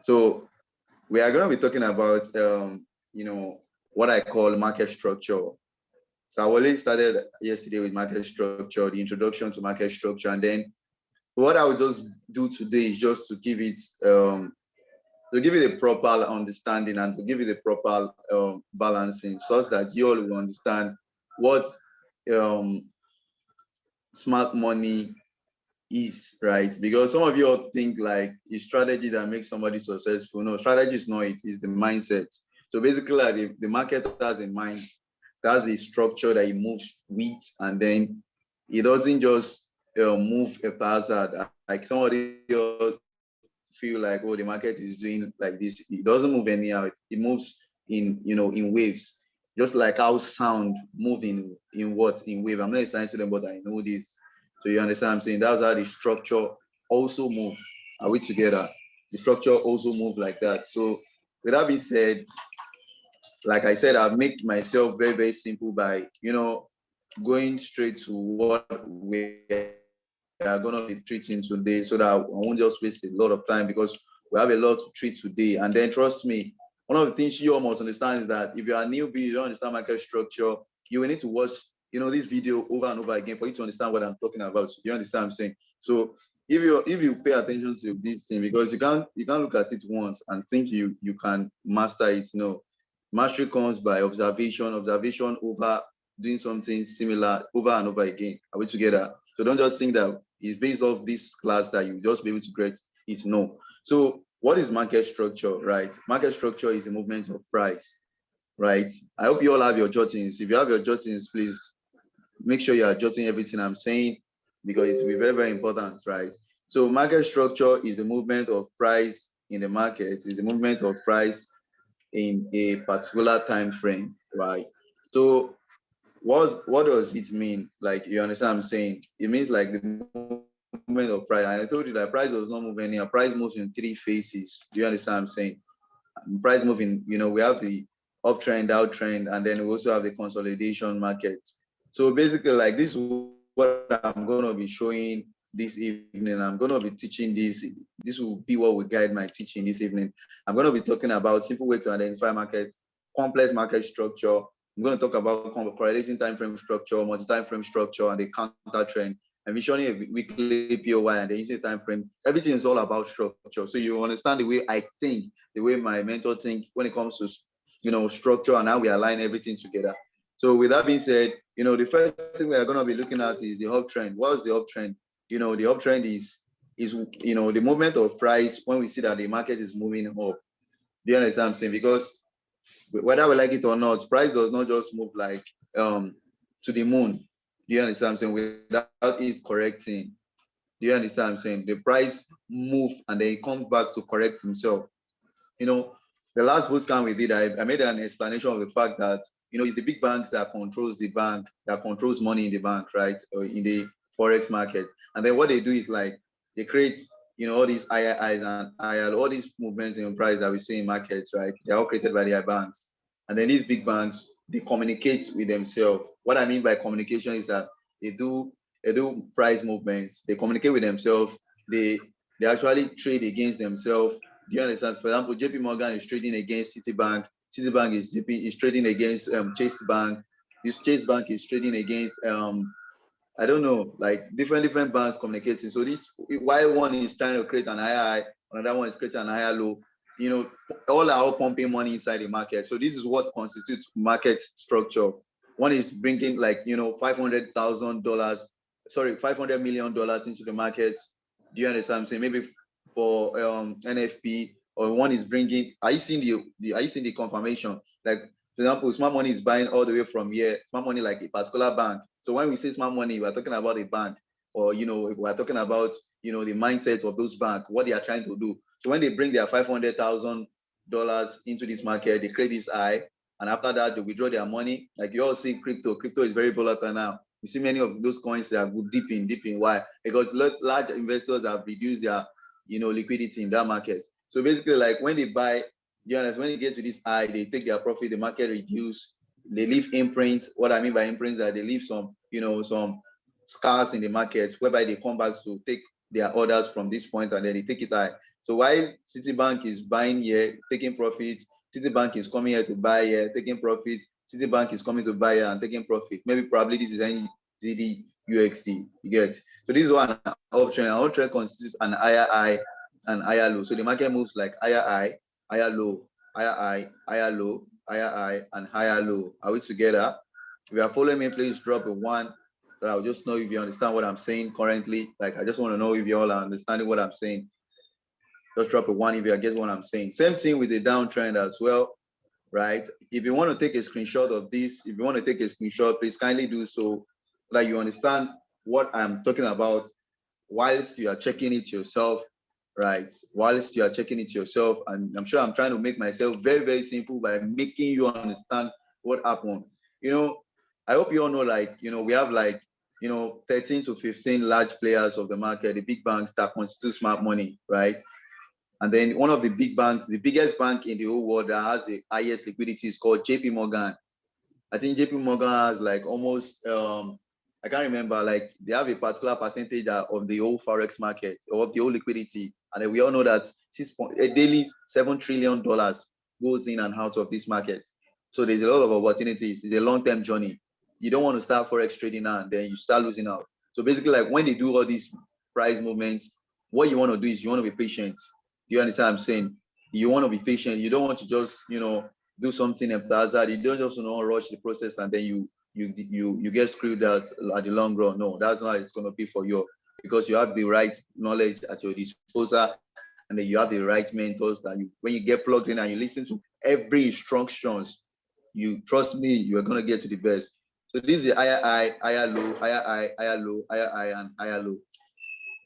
So we are going to be talking about, what I call market structure. So I already started yesterday with market structure, the introduction to market structure, and then what I will just do today is just to give it a proper understanding and to give it a proper balancing, such that you all will understand what um, smart money is, right? Because some of you all think like a strategy that makes somebody successful. No, strategy is not it, it's the mindset. So basically, like the market has a mind, that's a structure that it moves with, and then it doesn't just move a hazard. Like somebody else feel like, oh, the market is doing like this. It doesn't move anyhow. It moves in waves, just like how sound move in what in wave. I'm not a science student, but I know this. So you understand what I'm saying? That's how the structure also moves. Are we together? The structure also move like that. So with that being said, like I said, I've made myself very, very simple by, going straight to what we are going to be treating today, so that I won't just waste a lot of time, because we have a lot to treat today. And then trust me, one of the things you all must understand is that if you are a newbie, you don't understand market structure, you will need to watch, this video over and over again for you to understand what I'm talking about. You understand what I'm saying? So if you pay attention to this thing, because you can't look at it once and think you can master it. No, mastery comes by observation over doing something similar over and over again. Are we together? So don't just think that it's based off this class that you just be able to get it. No. So what is market structure, right? Market structure is a movement of price, right? I hope you all have your jottings. If you have your jottings, please make sure you are jotting everything I'm saying, because it's very, very important, right? So market structure is a movement of price in the market, is the movement of price in a particular time frame, right? So what does it mean? Like, you understand what I'm saying? It means like the movement of price. And I told you that price does not move anywhere. Price moves in three phases. Do you understand what I'm saying? Price moving, we have the uptrend, downtrend, and then we also have the consolidation market. So basically, like, this is what I'm going to be showing this evening. I'm going to be teaching this will be what will guide my teaching this evening. I'm going to be talking about simple way to identify market, complex market structure. I'm going to talk about correlating time frame structure, multi-time frame structure, and the counter trend. I'm showing a weekly POY and the initial time frame. Everything is all about structure. So you understand the way I think, the way my mentor think when it comes to structure, and how we align everything together. So with that being said, the first thing we are going to be looking at is the uptrend. What is the uptrend? The uptrend is the movement of price when we see that the market is moving up. Do you understand what I'm saying? Because whether we like it or not, price does not just move like to the moon. Do you understand what I'm saying? Without it correcting. Do you understand what I'm saying? The price move and then it comes back to correct himself. You know, the last boot camp we did, I made an explanation of the fact that it's the big banks that controls the bank, that controls money in the bank, right? Or in the forex market. And then what they do is like they create, all these IIs and IL, all these movements in price that we see in markets, right? They're all created by their banks. And then these big banks, they communicate with themselves. What I mean by communication is that they do they do price movements, they communicate with themselves, they they actually trade against themselves. Do you understand? For example, JP Morgan is trading against Citibank. Citibank is trading against Chase Bank. This Chase Bank is trading against I don't know, like different banks communicating. So this while one is trying to create an higher high, another one is creating an higher low. You know, all are all pumping money inside the market. So this is what constitutes market structure. One is bringing like $500,000, sorry, $500 million into the market. Do you understand what I'm saying? Maybe for NFP, or one is bringing. Are you seeing Are you seeing the confirmation? Like, for example, smart money is buying all the way from here. Smart money like a particular bank. So when we say smart money, we're talking about a bank, or we're talking about the mindset of those banks, what they are trying to do. So when they bring their $500,000 into this market, they create this high, and after that they withdraw their money. Like you all see, crypto. Crypto is very volatile now. You see many of those coins that are dipping. Why? Because large investors have reduced their liquidity in that market. So basically, like when they buy, you understand, when it gets to this high, they take their profit, the market reduce, they leave imprints. What I mean by imprints, that they leave some scars in the market, whereby they come back to take their orders from this point and then they take it high. So while Citibank is buying here, taking profits, Citibank is coming here to buy here, taking profits, Citibank is coming to buy here and taking profit. Maybe probably this is NZD UXD. You get. So this is one uptrend. An uptrend constitutes an higher high and higher low. So the market moves like higher high, higher low, higher high, higher low, higher high, and higher low. Are we together? If you are following me, please drop a one. So I'll just know if you understand what I'm saying currently. Like I just want to know if you all are understanding what I'm saying. Just drop a one if you get what I'm saying. Same thing with the downtrend as well, right? If you want to take a screenshot of this, if you want to take a screenshot, please kindly do so that you understand what I'm talking about whilst you are checking it yourself, right? Whilst you are checking it yourself, and I'm sure I'm trying to make myself very, very simple by making you understand what happened. I hope you all know, we have 13 to 15 large players of the market, the big banks that constitute smart money, right? And then one of the big banks, the biggest bank in the whole world that has the highest liquidity is called JP Morgan. I think JP Morgan has almost, I can't remember, they have a particular percentage of the whole Forex market or of the whole liquidity. And then we all know that a daily $7 trillion goes in and out of this market. So there's a lot of opportunities. It's a long-term journey. You don't want to start Forex trading now and then you start losing out. So basically, when they do all these price movements, what you want to do is you want to be patient. You understand what I'm saying? You want to be patient. You don't want to just, do something haphazard. You don't just want to rush the process and then you get screwed out at the long run. No, that's not how it's going to be for you, because you have the right knowledge at your disposal, and then you have the right mentors that when you get plugged in and you listen to every instructions, you trust me, you're going to get to the best. So this is higher high, higher low, higher high, higher low, higher high, and higher low.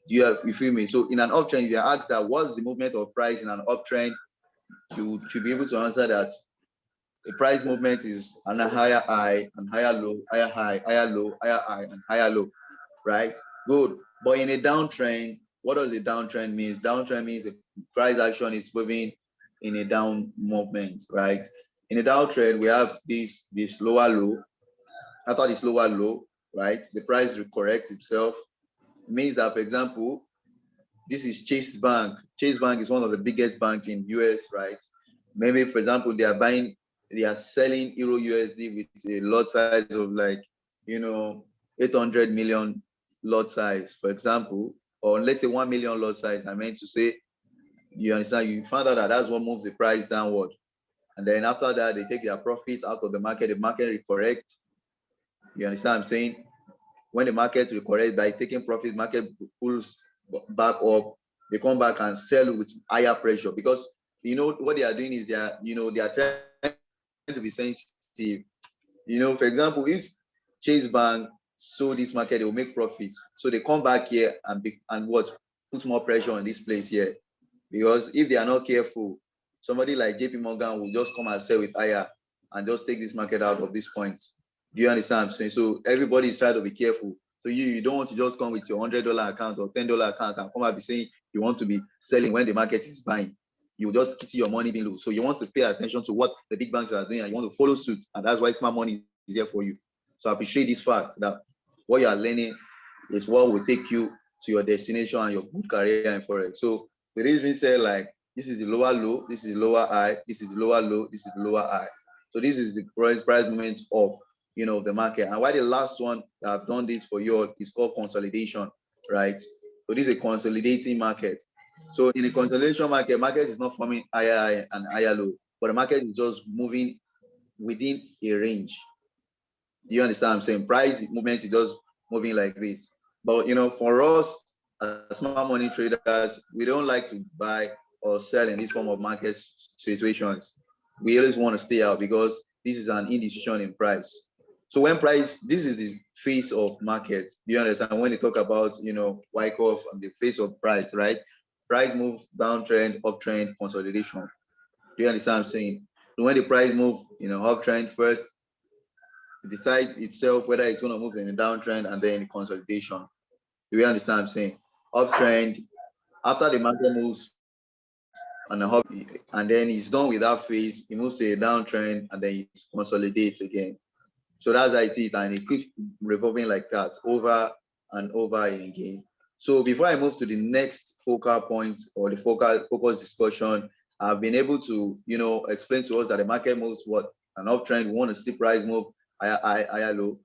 You feel me? So in an uptrend, if you are asked that what's the movement of price in an uptrend, you should be able to answer that the price movement is on a higher high and higher low, higher high, higher low, higher high, and higher low, right? Good. But in a downtrend, what does a downtrend mean? Downtrend means the price action is moving in a down movement, right? In a downtrend, we have this lower low. After this lower low, right, the price corrects itself. It means that, for example, this is Chase Bank. Chase Bank is one of the biggest banks in US, right? Maybe, for example, they are selling Euro USD with a lot size of 800 million lot size, for example, or let's say 1 million lot size. I meant to say, you understand, you found out that that's what moves the price downward. And then after that, they take their profits out of the market recorrect. You understand what I'm saying? When the market recorrects by taking profit, market pulls back up, they come back and sell with higher pressure, because what they are doing is they are trying to be sensitive. For example, if Chase Bank sold this market, they will make profits. So they come back here and put more pressure on this place here. Because if they are not careful, somebody like JP Morgan will just come and sell with higher and just take this market out of these points. Do you understand what I'm saying? So everybody is trying to be careful. So you don't want to just come with your $100 account or $10 account and come and be saying you want to be selling when the market is buying. You just see your money being low. So you want to pay attention to what the big banks are doing and you want to follow suit. And that's why smart money is there for you. So I appreciate this fact that what you are learning is what will take you to your destination and your good career in Forex. So with this being said, this is the lower low, this is the lower high, this is the lower low, this is the lower high. So this is the price movement of the market. And why the last one that I've done this for you all is called consolidation, right? So this is a consolidating market. So in a consolidation market is not forming higher high and higher low, but the market is just moving within a range. Do you understand what I'm saying? Price movement is just moving like this. But for us as smart money traders, we don't like to buy or sell in this form of market situations. We always want to stay out because this is an indecision in price. So when this is the face of market. Do you understand? When they talk about, Wyckoff and the face of price, right? Price moves downtrend, uptrend, consolidation. Do you understand what I'm saying? So when the price move, uptrend first, it decides itself whether it's going to move in a downtrend and then consolidation. Do you understand what I'm saying? Uptrend, after the market moves on a hop and then it's done with that phase, it moves to a downtrend and then it consolidates again. So that's how it is, and it keeps revolving like that over and over again. So before I move to the next focal point or the focus discussion, I've been able to, explain to us that the market moves what an uptrend. We want to see price move higher low,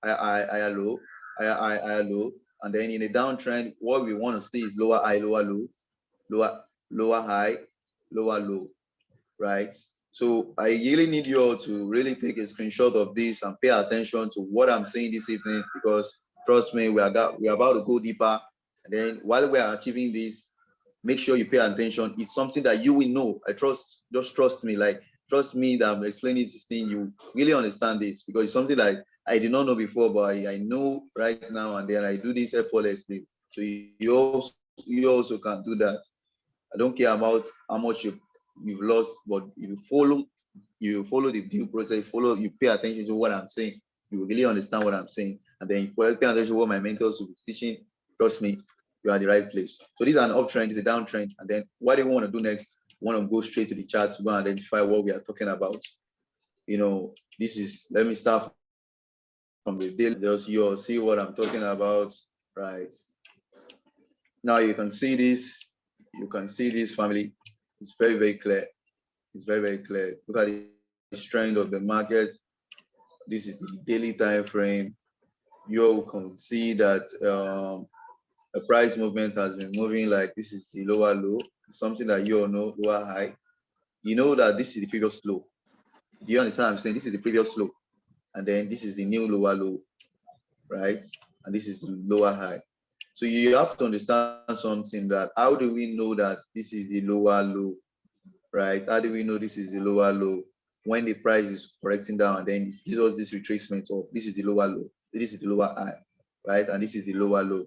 higher low, higher low, and then in a downtrend, what we want to see is lower high, lower low, lower high, lower low, right? So I really need you all to really take a screenshot of this and pay attention to what I'm saying this evening, because trust me, we're about to go deeper. And then while we are achieving this, make sure you pay attention. It's something that you will know. Just trust me. Like, trust me that I'm explaining this thing. You really understand this, because it's something that I did not know before, but I know right now, and then I do this effortlessly. So you also can do that. I don't care about how much you've lost, but if you follow the due process, you pay attention to what I'm saying, you will really understand what I'm saying. And then if you pay attention to what my mentors will be teaching, trust me, you are in the right place. So this is an uptrend, this is a downtrend. And then what do you want to do next? You want to go straight to the chart to go and identify what we are talking about. Let me start from the daily, just you'll see what I'm talking about, right? Now you can see this family. It's very, very clear. It's very, very clear. Look at the trend of the market. This is the daily time frame. You can see that the price movement has been moving. Like, this is the lower low, something that you all know, lower high. You know that this is the previous low. Do you understand what I'm saying? This is the previous low, and then this is the new lower low, right? And this is the lower high. So you have to understand something, that how do we know that this is the lower low, right? How do we know this is the lower low? When the price is correcting down, and then it gives us this retracement of this is the lower low, this is the lower high, right? And this is the lower low.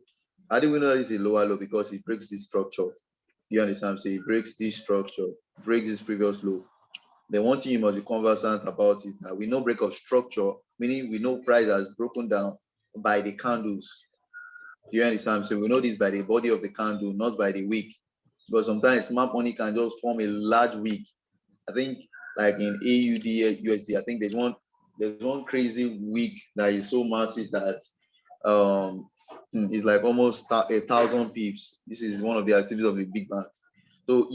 How do we know this is a lower low? Because it breaks this structure. You understand what I'm saying? It breaks this structure, breaks this previous low. Then one thing you must be conversant about is that we know break of structure, meaning we know price has broken down by the candles. You understand what I'm saying? We know this by the body of the candle, not by the wick. Because sometimes smart money can just form a large wick. I think like in AUD, USD, I think there's one crazy wick that is so massive that it's like almost 1,000 pips. This is one of the activities of the big banks. So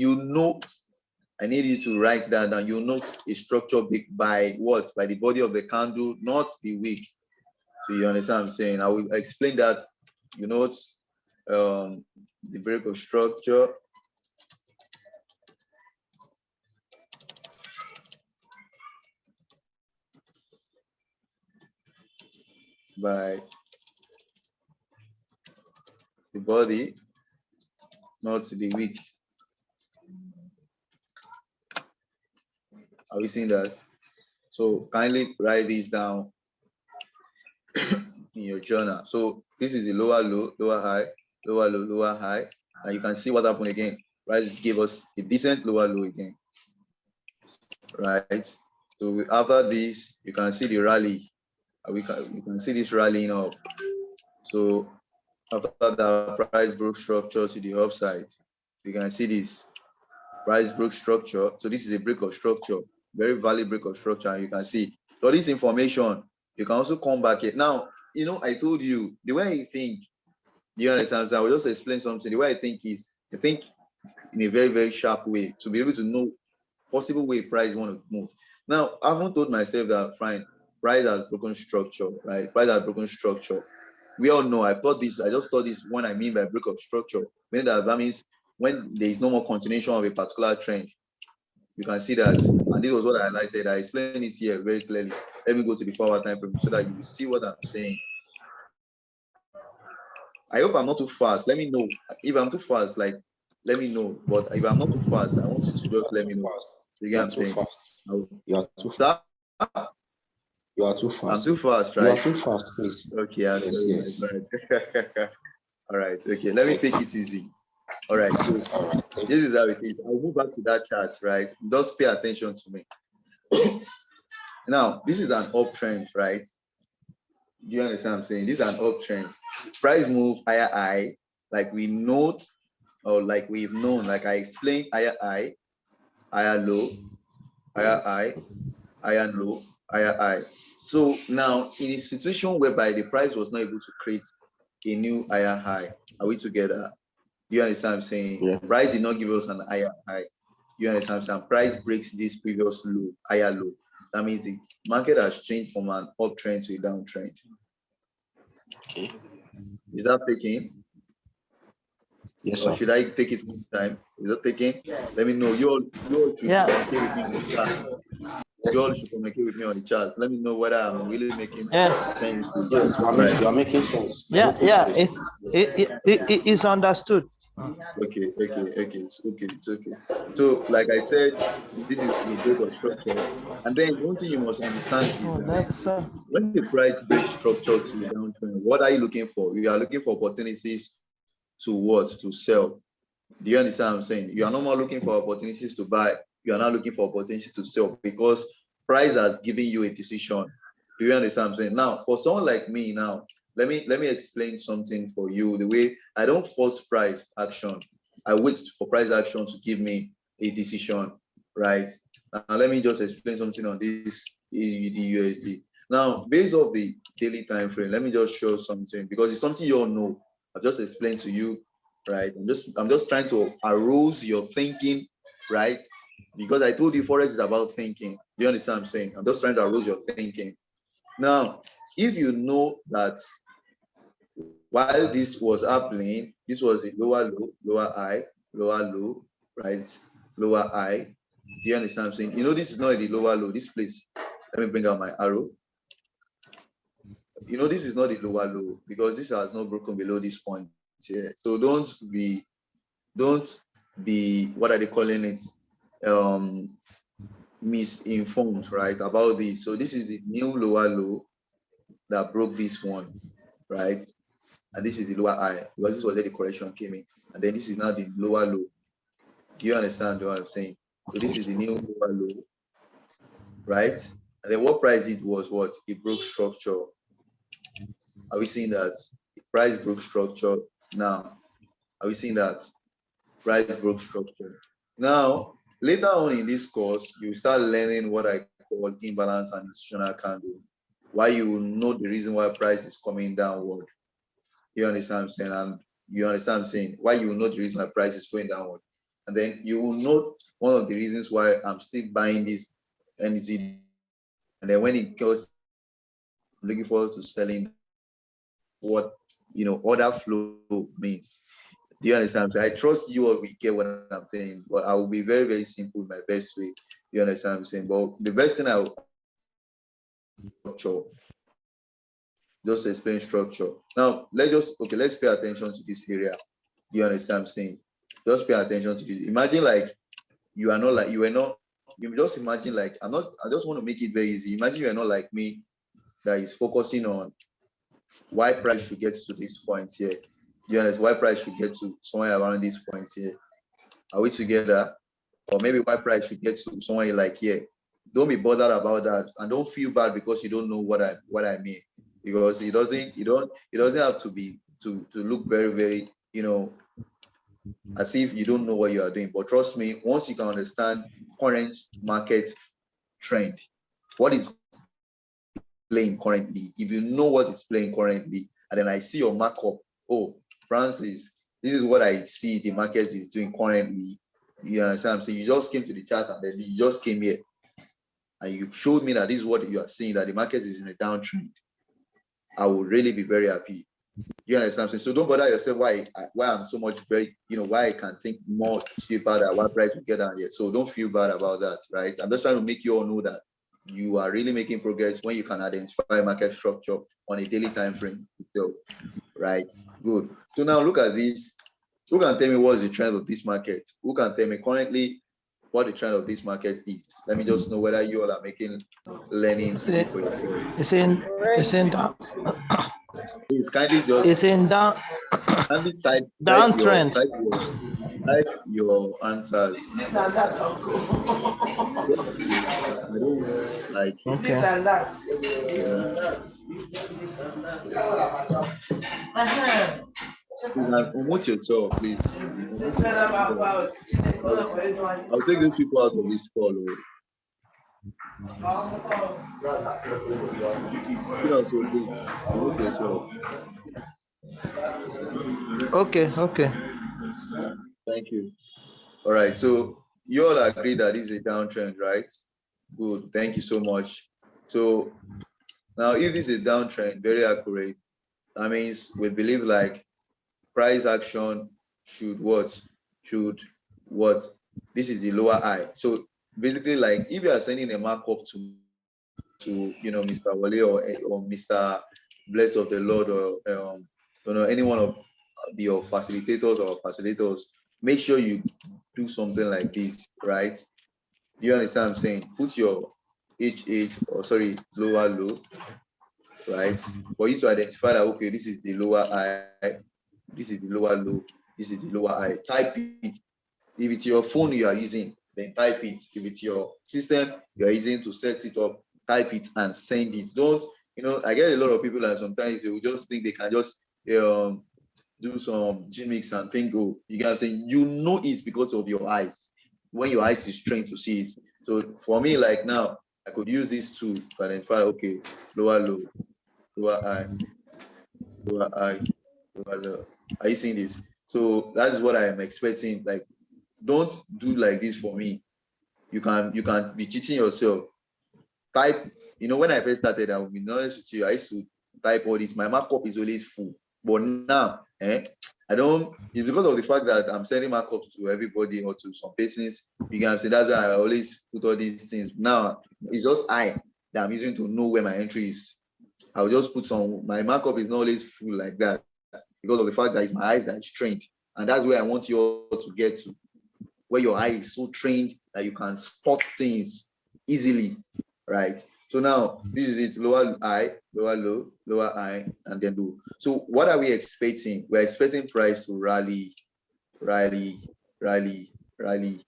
I need you to write that down. You note a structure by what? By the body of the candle, not the wick. So you understand what I'm saying? I will explain that. You note the break of structure by the body, not the wick. Are we seeing that? So kindly write this down in your journal. So this is the lower low, lower high, lower low, lower high. And you can see what happened again. Price gave us a decent lower low again, right? So after this, you can see the rally. You can see this rallying up. So after that, price broke structure to the upside. You can see this price broke structure. So this is a break of structure, very valid break of structure. And you can see, so this information, you can also come back here. Now, I told you the way I think. Do you understand? So I will just explain something. The way I think is, I think in a very, very sharp way to be able to know possible way price want to move. Now, I haven't told myself that fine, price has broken structure, right? Price has broken structure. We all know. I just thought this when I mean by break of structure, meaning that means when there is no more continuation of a particular trend. You can see that, and this was what I highlighted. I explained it here very clearly. Let me go to the 4-hour time frame so that you will see what I'm saying. I hope I'm not too fast. Let me know if I'm too fast. Like, let me know. But if I'm not too fast, I want you to just let me know. You get what I'm saying? You are too fast. You are too fast. I'm too fast, right? You are too fast, please. Okay, I'm sorry. Yes. All right. Okay, let me take it easy. All right. So this is how it is. I'll move back to that chart, right? Just pay attention to me. Now, this is an uptrend, right? Do you understand what I'm saying? This is an uptrend. Price move higher high, like we note, or like we've known, like I explained, higher high, higher low, higher high, higher low, higher high. So now in a situation whereby the price was not able to create a new higher high. Are we together? You understand what I'm saying? Yeah. Price did not give us an higher high. You understand what I'm saying? Price breaks this previous low, higher low. That means the market has changed from an uptrend to a downtrend. Okay. Is that taking? Yes, Or sir. should I take it one time? Is that taking? Let me know. You all should communicate with me on the chat. You all should communicate with me on the chat. Let me know whether I'm really making sense to you. Yes, you are making sense. It's understood. Okay. It's okay. So, like I said, this is the break of structure. And then one thing you must understand is that when the price breaks structure to a downtrend, what are you looking for? You are looking for opportunities to what? To sell. Do you understand what I'm saying? You are no more looking for opportunities to buy. You are not looking for opportunities to sell because price has given you a decision. Do you understand what I'm saying? Now, for someone like me now, let me explain something for you. The way I don't force price action. I wait for price action to give me a decision, right? Now, let me just explain something on this AUD USD. Now, based off the daily time frame, let me just show something because it's something you all know. I've just explained to you, right? I'm just trying to arouse your thinking, right? Because I told you forex is about thinking. Do you understand what I'm saying? I'm just trying to arouse your thinking. Now, if you know that while this was happening, this was a lower low, lower high, lower low, right? Lower high. Do you understand what I'm saying? You know, this is not the lower low. This place, let me bring out my arrow. You know, this is not the lower low because this has not broken below this point here. So don't be, what are they calling it? Misinformed, right, about this. So this is the new lower low that broke this one, right? And this is the lower high because this was where the correction came in. And then this is now the lower low. Do you understand what I'm saying? So this is the new lower low, right? And then what price did was what? It broke structure. Are we seeing that? The price broke structure now. Are we seeing that? Price broke structure. Now, later on in this course, you start learning what I call imbalance and institutional candle. Why you will know the reason why price is coming downward. You understand what I'm saying? And you understand what I'm saying? Why you will know the reason why price is going downward. And then you will know one of the reasons why I'm still buying this NZ. And then when it goes, I'm looking forward to selling what order flow means. Do you understand? I trust you all will get what I'm saying, but I will be very, very simple, my best way. You understand what I'm saying? But the best thing I will structure, just explain structure. Now let's pay attention to this area. Do you understand what I'm saying? Just pay attention to this. Imagine like you just imagine like I just want to make it very easy. Imagine you are not like me that is focusing on why price should get to this point here. You understand why price should get to somewhere around this point here? Are we together? Or maybe why price should get to somewhere like here? Don't be bothered about that, and don't feel bad because you don't know what I mean. Because it doesn't have to be to look very, very as if you don't know what you are doing. But trust me, once you can understand current market trend, what is playing currently, if you know what is playing currently, and then I see your markup, oh, Francis, this is what I see the market is doing currently. You understand what I'm saying? You just came to the chart and then you just came here and you showed me that this is what you are seeing, that the market is in a downtrend. I will really be very happy. You understand what I'm saying? So don't bother yourself why I'm so much why I can think more cheaper that why price will get down here. So don't feel bad about that, right? I'm just trying to make you all know that you are really making progress when you can identify market structure on a daily time frame itself, right? Good. So now look at this. Who can tell me what's the trend of this market? Who can tell me currently what the trend of this market is? Let me just know whether you all are making learning easy for yourself. It's in down. Please kindly just It's in down. kindly type Downtrend. your answers. This and that. I don't want like This and that. you can promote yourself, please. I'll take these people out of this call. So please promote yourself. Okay, okay. Thank you. All right. So you all agree that this is a downtrend, right? Good. Thank you so much. So now, if this is a downtrend, very accurate, that means we believe like price action should what? Should what? This is the lower high. So basically, like if you are sending a markup to Mr. Wale or Mr. Bless of the Lord or any one of your facilitators, make sure you do something like this, right? Do you understand what I'm saying? Put your lower low, right? For you to identify that, okay, this is the lower high, this is the lower low, this is the lower high. Type it. If it's your phone you are using, then type it. If it's your system you are using to set it up, type it and send it. Don't, I get a lot of people that sometimes they will just think they can just do some gimmicks and think, oh, you get what I'm saying? You know it because of your eyes. When your eyes is trained to see it. So for me, like now, I could use this tool to identify, okay, lower low, lower high, lower high, lower low. Are you seeing this? So that is what I am expecting. Like, don't do like this for me. You can be cheating yourself. Type, when I first started, I will be honest with you, I used to type all this. My markup is always full. But now, I don't, it's because of the fact that I'm sending markups to everybody or to some persons. You can say that's why I always put all these things. Now, it's just I that I'm using to know where my entry is. I'll just put my markup is not always full like that because of the fact that it's my eyes that is trained. And that's where I want you all to get to, where your eye is so trained that you can spot things easily, right? So now this is it: lower high, lower low, lower high, and then low. So what are we expecting? We're expecting price to rally, rally, rally, rally,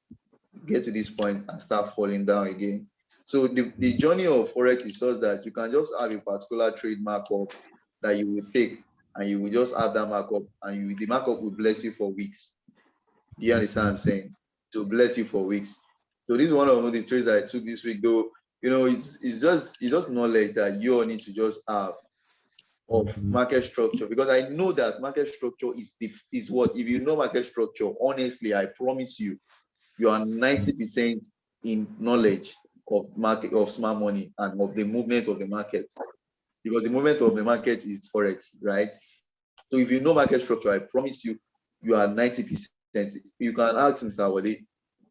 get to this point and start falling down again. So the journey of Forex is such that you can just have a particular trade markup that you will take, and you will just have that markup, and the markup will bless you for weeks. Do you understand what I'm saying? To bless you for weeks. So this is one of the trades that I took this week, though. It's just knowledge that you all need to just have of market structure, because I know that market structure is what, if you know market structure, honestly, I promise you, you are 90% in knowledge of smart money and of the movement of the market, because the movement of the market is Forex, right? So if you know market structure, I promise you, you are 90%. You can ask Mr. Wade,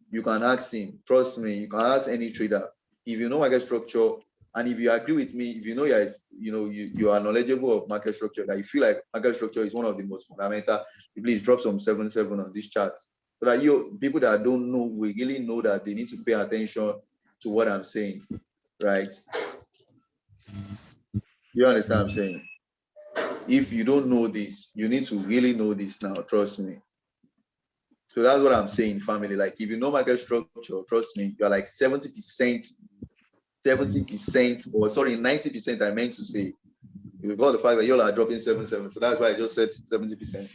you can ask him, trust me, you can ask any trader. If you know market structure, and if you agree with me, if you know you are knowledgeable of market structure, that you feel like market structure is one of the most fundamental, please drop some 7 on this chart. So that people that don't know will really know that they need to pay attention to what I'm saying, right? You understand what I'm saying? If you don't know this, you need to really know this now, trust me. So that's what I'm saying, family. Like, if you know market structure, trust me, you're like 70%, or sorry, 90%, I meant to say. You've got the fact that you all are dropping 7. So that's why I just said 70%.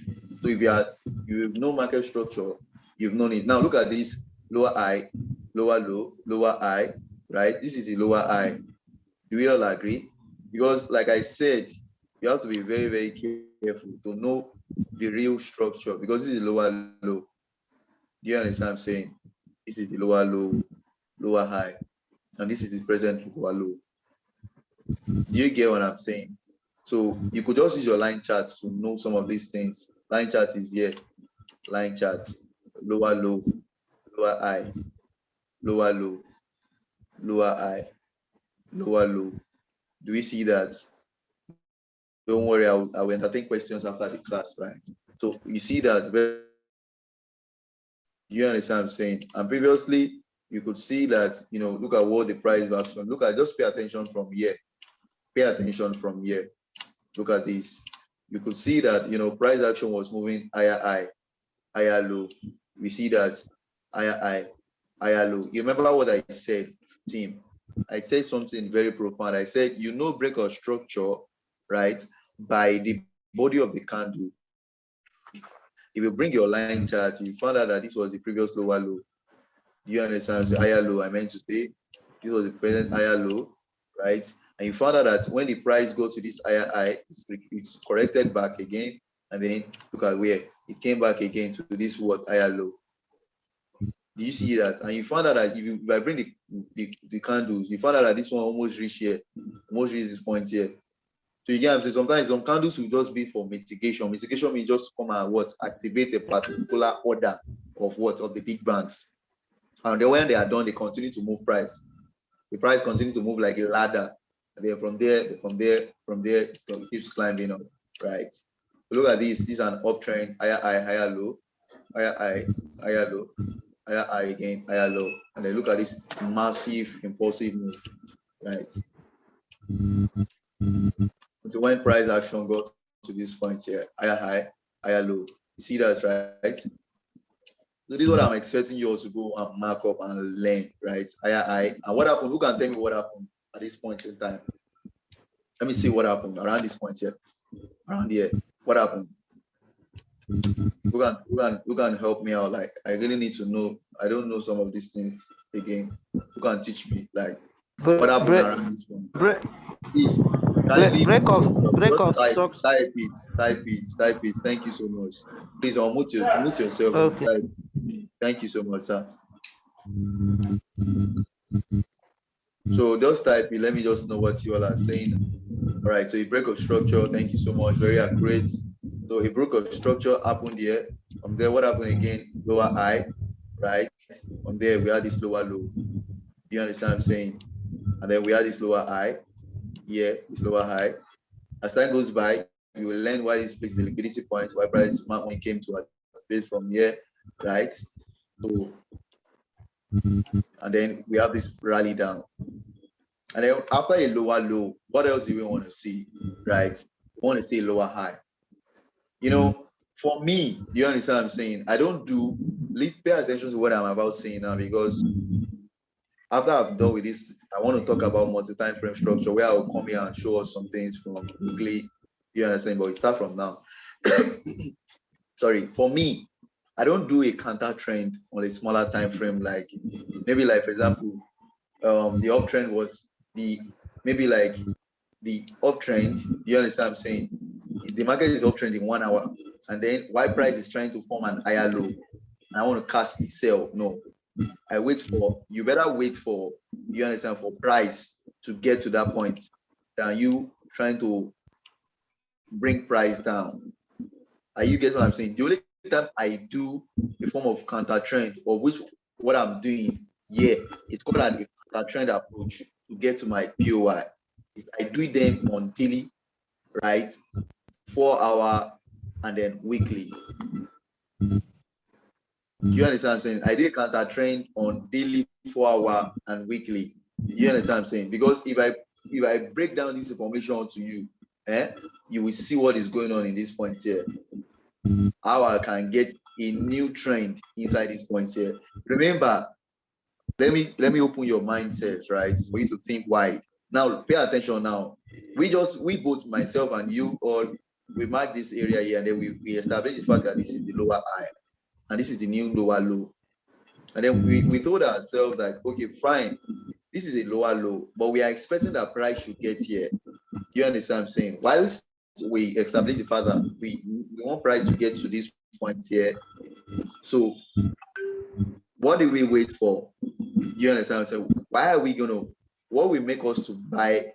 So if you know market structure, you've known it. Now look at this: lower high, lower low, lower high, right? This is the lower high. Do we all agree? Because like I said, you have to be very, very careful to know the real structure, because this is the lower low. Do you understand what I'm saying? This is the lower low, lower high, and this is the present lower low. Do you get what I'm saying? So you could just use your line chart to know some of these things. Line chart is here. Line chart, lower low, lower high, lower low, lower high, lower low. Do we see that? Don't worry, I will entertain questions after the class, right? So you see that. Do you understand what I'm saying? And previously, you could see that, look at what the price of action. Look at, just pay attention from here. Pay attention from here. Look at this. You could see that, price action was moving higher high, higher low. We see that higher high, higher low. You remember what I said, team? I said something very profound. I said, break of structure, right, by the body of the candle. If you bring your line chart, you found out that this was the previous lower low. Do you understand? It's higher low. I meant to say this was the present higher low, right? and you found out that when the price goes to this higher high, it's corrected back again, and then look at where it came back again to this what higher low. Do you see that? And you found out that if I bring the candles, you found out that this one almost reached here, almost reached this point here. So you get what I'm saying? Sometimes some candles will just be for mitigation. Mitigation means just come and what activate a particular order of what of the big banks. And then when they are done, they continue to move price. The price continues to move like a ladder. And then from there, it keeps climbing up, right? So look at this. This is an uptrend, higher high, higher low, higher high, higher low, higher high again, higher low. And then look at this massive impulsive move, right? So when price action goes to this point here, higher high, higher low. You see that, right? So this is what I'm expecting you all to go and mark up and learn, right? Higher high. And what happened? Who can tell me what happened at this point in time? Let me see what happened around this point here. Around here. What happened? Who can help me out? Like, I really need to know. I don't know some of these things again. Who can teach me? Like, what happened around this point? Please, kindly break mute off, yourself. break Just off stocks. type it. Thank you so much. Please unmute yourself. Okay. Type. Thank you so much, sir. So just type it. Let me just know what you all are saying. All right. So a break of structure. Thank you so much. Very accurate. So a break of structure happened here. From there, what happened again? Lower high, right? From there, we had this lower low. You understand what I'm saying? And then we had this lower high. Here, this lower high. As time goes by, you will learn why this place is a liquidity point, why price smart money came to a space from here, right? So, and then we have this rally down. And then after a lower low, what else do we want to see, right? We want to see a lower high. You know, for me, do you understand what I'm saying? I don't do, please pay attention to what I'm about saying now, because after I've done with this, I want to talk about multi-time frame structure, where I'll come here and show us some things from weekly. You understand? But we start from now. Sorry, for me, I don't do a counter trend on a smaller time frame. Like maybe, like for example, the uptrend was maybe like the uptrend. You understand what I'm saying? The market is uptrend in 1 hour, and then why price is trying to form an higher low, and I want to cast the sell. No, you better wait for, you understand, for price to get to that point than you trying to bring price down. Are you getting what I'm saying? The only time I do a form of counter trend, of which what I'm doing here, it's called a counter trend approach to get to my POI. I do it then on daily, right? 4 hour and then weekly. You understand what I'm saying? I did counter trend on daily, 4 hour and weekly. You understand what I'm saying? Because if I break down this information to you, you will see what is going on in this point here. How I can get a new trend inside this point here. Remember, let me open your mindset, right? For you to think wide. Now, pay attention now. We both, myself and you all, we mark this area here, and then we establish the fact that this is the lower high and this is the new lower low. And then we told ourselves that, okay, fine, this is a lower low, but we are expecting that price should get here. You understand what I'm saying? Whilst we establish the fact that we want price to get to this point here. So what do we wait for? You understand what I'm saying? Why are we what will make us to buy,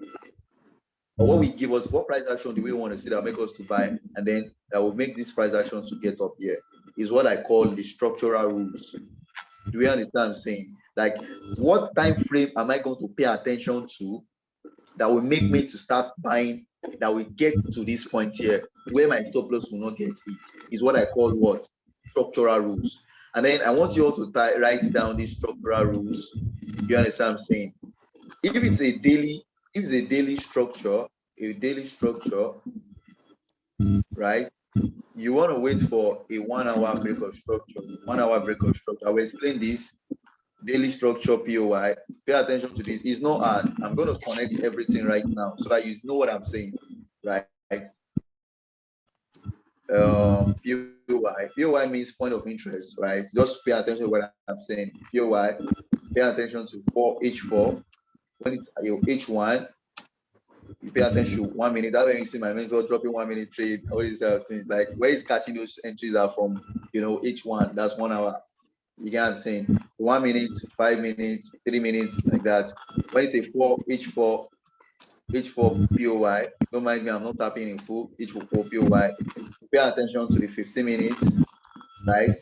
or what price action do we want to see that make us to buy, and then that will make this price action to get up here, is what I call the structural rules. Do we understand what I'm saying? Like, what time frame am I going to pay attention to that will make me to start buying, that will get to this point here where my stop loss will not get hit, is what I call what? Structural rules. And then I want you all to write down these structural rules. You understand what I'm saying? If it's a daily structure, right? You want to wait for a 1 hour break of structure. 1 hour break of structure. I will explain this. Daily structure POI. Pay attention to this. It's not hard. I'm going to connect everything right now so that you know what I'm saying, right? POI means point of interest, right? Just pay attention to what I'm saying. POI. Pay attention to H4 when it's your H1, You pay attention 1 minute. That way you see my mentor dropping 1 minute trade, all these things. Like where is catching those entries are from, each one. That's 1 hour. You get what I'm saying? 1 minute, 5 minutes, 3 minutes, like that. When it's a each four POY, don't mind me, I'm not tapping in full, each four POY. Pay attention to the 15 minutes, right?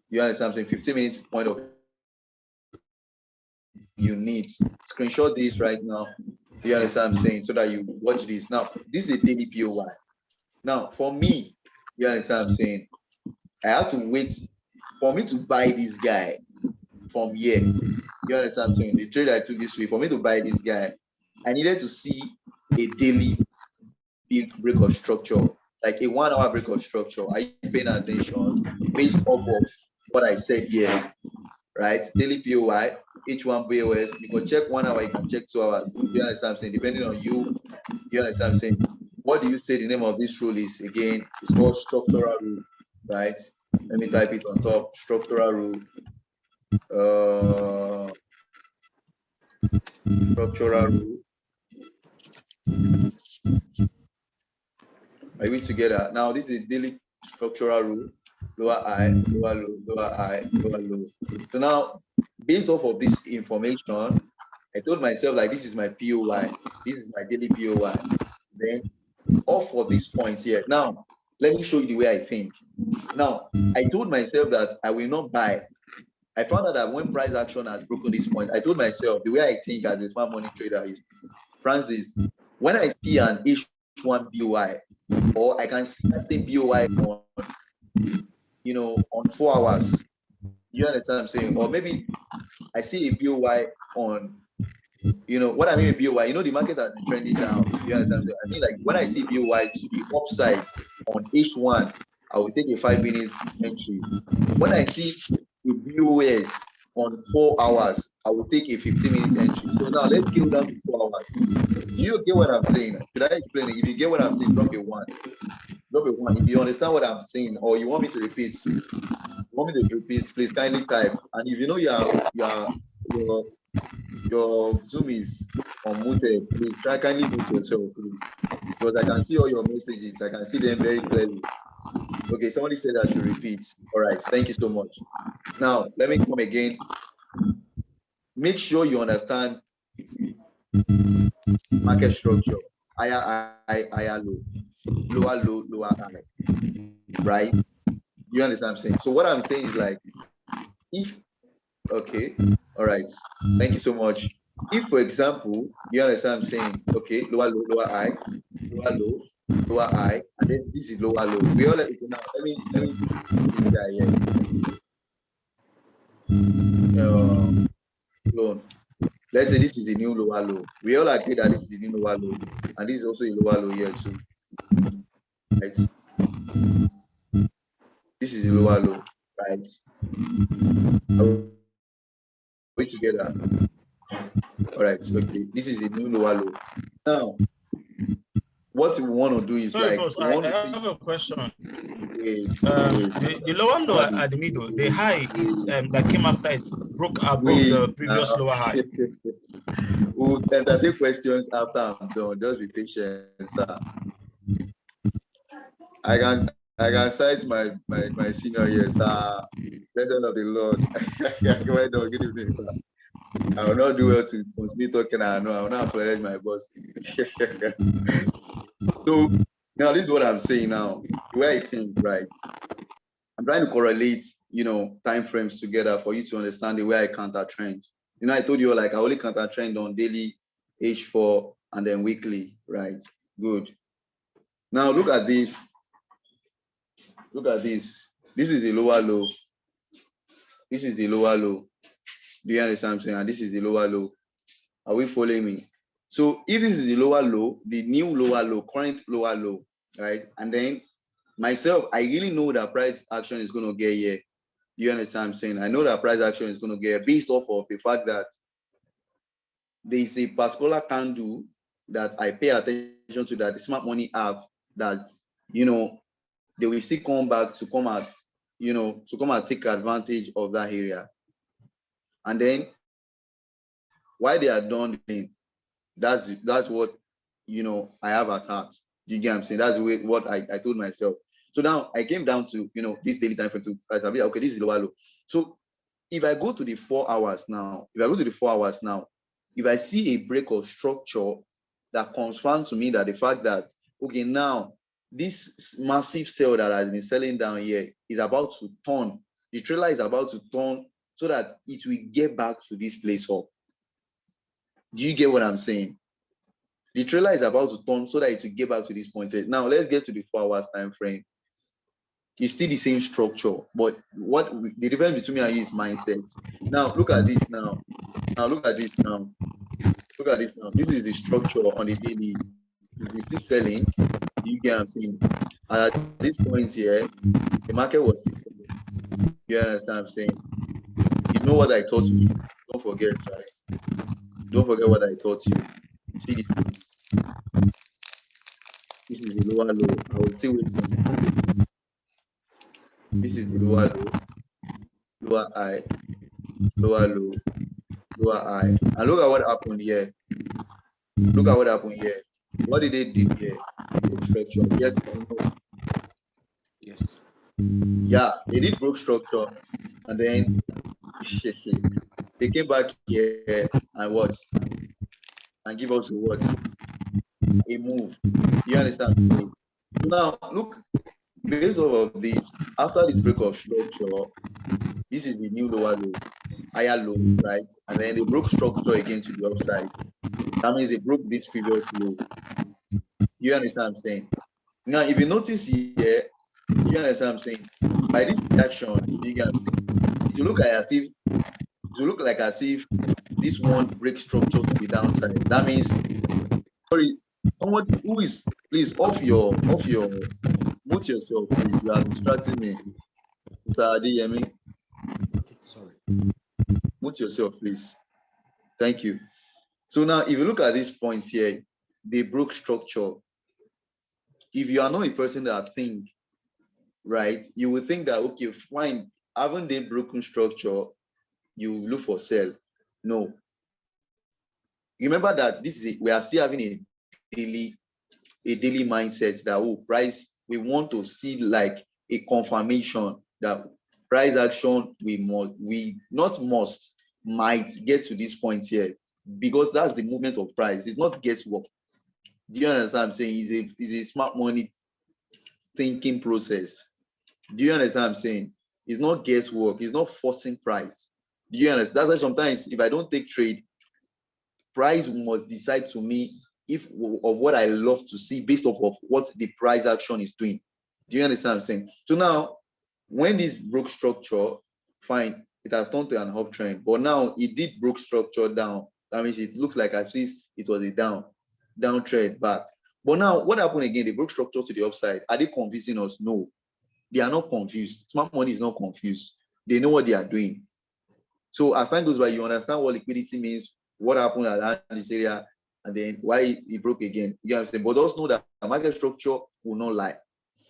You understand something? 15 minutes point of you need. Screenshot this right now. You understand what I'm saying? So that you watch this. Now, this is a daily POY. Now, for me, you understand what I'm saying? I have to wait for me to buy this guy from here. You understand what I'm saying? The trade I took this week, for me to buy this guy, I needed to see a daily big break of structure, like a 1 hour break of structure. Are you paying attention based off of what I said here? Right? Daily POY, each one POS. You can check 1 hour, you can check 2 hours. You understand what I'm saying? Depending on you, you understand what I'm saying? What do you say the name of this rule is? Again, it's called structural rule, right? Let me type it on top. Structural rule. Structural rule. Are we together? Now, this is daily structural rule. Lower high, lower low, lower high, lower low. So now, based off of this information, I told myself, like, this is my POY. This is my daily POY. Then, off for these points here. Now, let me show you the way I think. Now, I told myself that I will not buy. I found out that when price action has broken this point, I told myself the way I think as a smart money trader is, Francis, when I see an H1 BOI, or I can see that same BOI on 4 hours. You understand what I'm saying? Or maybe I see a BOI on, what I mean a BOI, the market has been trending down. You understand what I'm saying? I mean, like when I see BOI to the upside on H1, I will take a 5 minutes entry. When I see a BOS on 4 hours, I will take a 15-minute entry. So now let's scale down to 4 hours. Do you get what I'm saying? Should I explain it? If you get what I'm saying, drop a 1. Drop a 1. If you understand what I'm saying, or you want me to repeat, please kindly type. And if you know your Zoom is unmuted, please try kindly mute yourself, please. Because I can see all your messages. I can see them very clearly. Okay, somebody said I should repeat. All right, thank you so much. Now, let me come again. Make sure you understand market structure. Higher high, higher low. Lower low, lower high. Right? You understand what I'm saying? So what I'm saying is like, okay, all right. Thank you so much. If, for example, you understand what I'm saying, okay, lower low, lower high, lower low, lower high, and then this is lower low. We all okay, now let me this guy here. Loan. Let's say this is the new lower low. We all agree that this is the new lower low, and this is also a lower low here too. Right? This is the lower low, right? Are we together? All right, okay. This is the new lower low. Now, what we want to do is Sorry, like, first, I have a question. The lower low at the middle, the high is that came after it broke above the previous lower high. We'll entertain questions after I'm done. Just be patient, sir. I can cite my senior here, sir. Blessed of the Lord. Well done. Good evening, sir. I will not do well to continue talking. I know I will not apologize my boss. So now this is what I'm saying now. The way I think, right? I'm trying to correlate, time frames together for you to understand the way I counter trend. I told you like I only counter trend on daily, H4, and then weekly, right? Good. Now look at this. Look at this. This is the lower low. This is the lower low. Do you understand what I'm saying? And this is the lower low. Are we following me? So if this is the lower low, the new lower low, current lower low, right? And then myself, I really know that price action is going to get here. Do you understand what I'm saying? I know that price action is going to get based off of the fact that there is a particular candle that I pay attention to, that the smart money have, that they will still come back to come out, to come and take advantage of that area. And then why they are done, that's what I have at heart. You get what I'm saying? That's the way what I told myself. So now I came down to this daily time frame. So I said, okay, this is lower low. So if I go to the 4 hours now, if I see a break of structure that confirms to me that the fact that, okay, now this massive sell that has been selling down here is about to turn. The trailer is about to turn so that it will get back to this place up. Do you get what I'm saying? The trailer is about to turn so that it will get back to this point. Now let's get to the 4 hours time frame. It's still the same structure, but the difference between me and you is mindset. Now look at this now. Look at this now. This is the structure on the daily. It is still selling. You get what I'm saying? At this point here, the market was still selling. You understand what I'm saying? You know what I taught you. Don't forget, right? Don't forget what I taught you. See this. This is the lower low. I will say waiting. This is the lower low, lower high, lower low, lower high. And look at what happened here. Look at what happened here. What did they do here? Broke structure. Yes or no? Yes. Yeah, they did broke structure, and then they came back here and what? And give us what? A move. You understand what I'm saying? Now look, based off of this, after this break of structure, this is the new lower low, higher low, right? And then they broke structure again to the upside. That means they broke this previous low. You understand what I'm saying? Now, if you notice here, you understand what I'm saying? By this reaction, you get what I'm saying? It will look like as if this one break structure to the downside. That means, sorry, someone who is, please off your mute yourself, please. You are distracting me. Mr. Adeyemi, Sorry. mute yourself, please. Thank you. So now, if you look at these points here, they broke structure. If you are not a person that think, right, you will think that, okay, fine, haven't they broken structure? You look for sell. No. Remember that we are still having a daily mindset that, oh, price, we want to see like a confirmation that price action, might get to this point here, because that's the movement of price. It's not guesswork. Do you understand what I'm saying? It's a smart money thinking process. Do you understand what I'm saying? It's not guesswork. It's not forcing price. Do you understand? That's why sometimes if I don't take trade, price must decide to me of what I love to see based off of what the price action is doing. Do you understand what I'm saying? So now, when this broke structure, fine, it has turned to an uptrend, but now it did broke structure down. That means it looks like as if it was a downtrend back. But now, what happened again? They broke structure to the upside. Are they confusing us? No, they are not confused. Smart money is not confused. They know what they are doing. So as time goes by, you understand what liquidity means, what happened around this area, and then why it broke again. You understand? But also know that the market structure will not lie.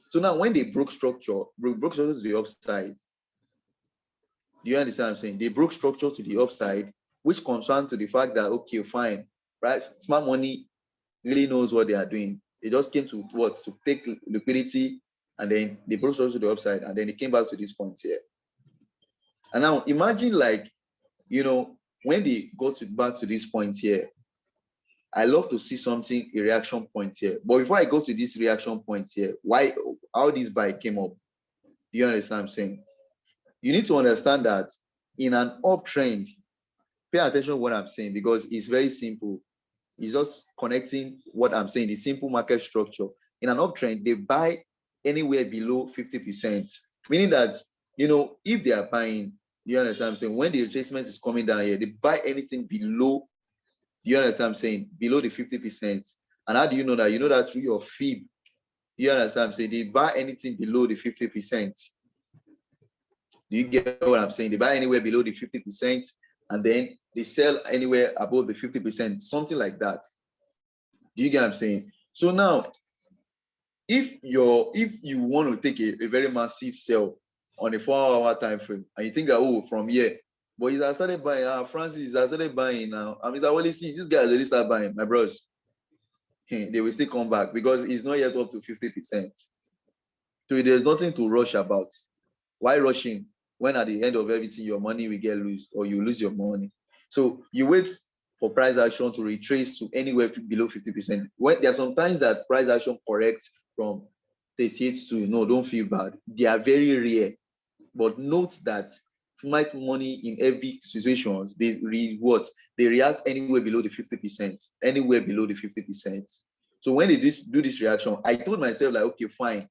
So now when they broke structure to the upside, do you understand what I'm saying? They broke structure to the upside, which comes down to the fact that, okay, fine, right? Smart money really knows what they are doing. They just came to what? To take liquidity, and then they broke structure to the upside, and then they came back to this point here. And now imagine, like, when they go back to this point here, I love to see something, a reaction point here. But before I go to this reaction point here, how this buy came up, do you understand what I'm saying? You need to understand that in an uptrend, pay attention to what I'm saying, because it's very simple. It's just connecting what I'm saying, the simple market structure. In an uptrend, they buy anywhere below 50%, meaning that, if they are buying, you understand what I'm saying? When the retracement is coming down here, they buy anything below, you understand what I'm saying? Below the 50%. And how do you know that? You know that through your fib. You understand what I'm saying? They buy anything below the 50%. Do you get what I'm saying? They buy anywhere below the 50%, and then they sell anywhere above the 50%, something like that. Do you get what I'm saying? So now, if you want to take a very massive sell on a 4-hour time frame, and you think that, oh, from here, but he has started buying. Francis has started buying now. Mr. Wally, see, this guy has already started buying, my bros. they will still come back because it's not yet up to 50%. So there's nothing to rush about. Why rushing when at the end of everything your money will get loose or you lose your money? So you wait for price action to retrace to anywhere below 50%. When there are sometimes that price action corrects from 38 to no, don't feel bad. They are very rare. But note that smart money in every situation, they react anywhere below the 50%, anywhere below the 50%. So when they do this reaction, I told myself like, okay, fine.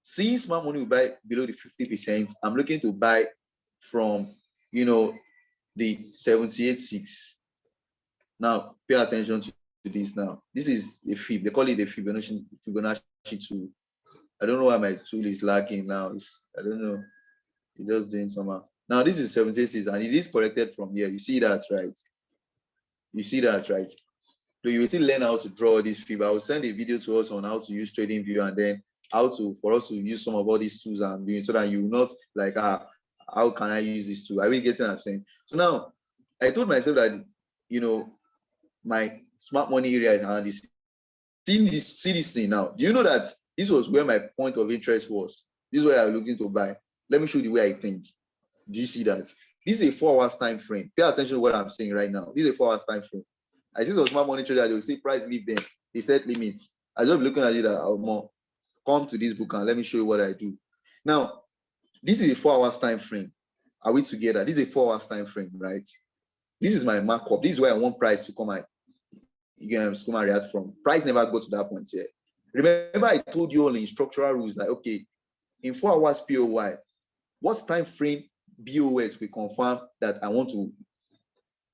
Since smart money will buy below the 50%, I'm looking to buy from, the 78.6. Now, pay attention to this now. This is a fib. They call it the Fibonacci tool. I don't know why my tool is lacking now. I don't know. It's just doing somehow. Now, this is 76 and it is corrected from here. You see that, right? You see that, right? So you will still learn how to draw this fib. I will send a video to us on how to use TradingView and then for us to use some of all these tools and doing so that you will not like, how can I use this tool? I will get what I'm saying. So now I told myself that, my smart money area is around this. See this thing now. Do you know that this was where my point of interest was? This is where I'm looking to buy. Let me show you the way I think. Do you see that? This is a 4 hours time frame. Pay attention to what I'm saying right now. This is a 4 hours time frame. I see some smart money trader, they will say price leave them. They set limits. I just looking at it that I'll more come to this book and let me show you what I do. Now, this is a 4 hours time frame. Are we together? This is a 4 hours time frame, right? This is my markup. This is where I want price to come and react from. Price never go to that point yet. Remember, I told you all in structural rules like, okay, in 4 hours POY, what time frame BOS will confirm that I want to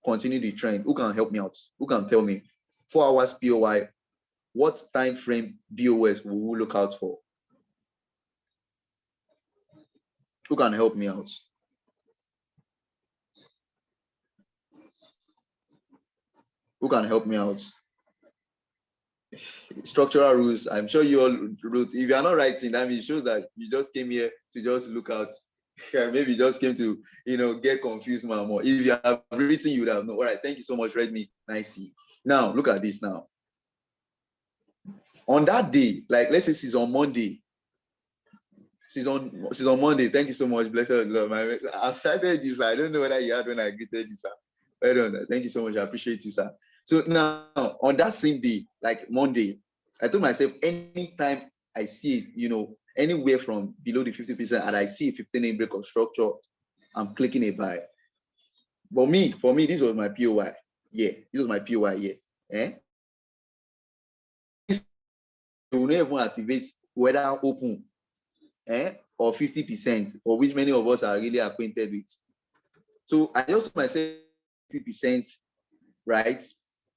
continue the trend? Who can help me out? Who can tell me? 4 hours POY, what time frame BOS will we look out for? Who can help me out? Who can help me out? Structural rules. I'm sure you all wrote. If you are not writing, that means it shows that you just came here to just look out. Maybe you just came to, get confused more. If you have written, you would have known. All right, thank you so much. Read me nicely. Now, look at this now. On that day, like let's say it's on Monday. She's on Monday. Thank you so much. Blessed Lord. I've started you, sir. I don't know whether you had when I greeted you, sir. Well done. Thank you so much. I appreciate you, sir. So now on that same day, like Monday, I told myself anytime I see, anywhere from below the 50% and I see a 15-minute break of structure, I'm clicking a buy. But for me, this was my POY. Yeah, this was my POY. Yeah. This will not even activate whether open or 50%, or which many of us are really acquainted with. So I just told myself 50%, right?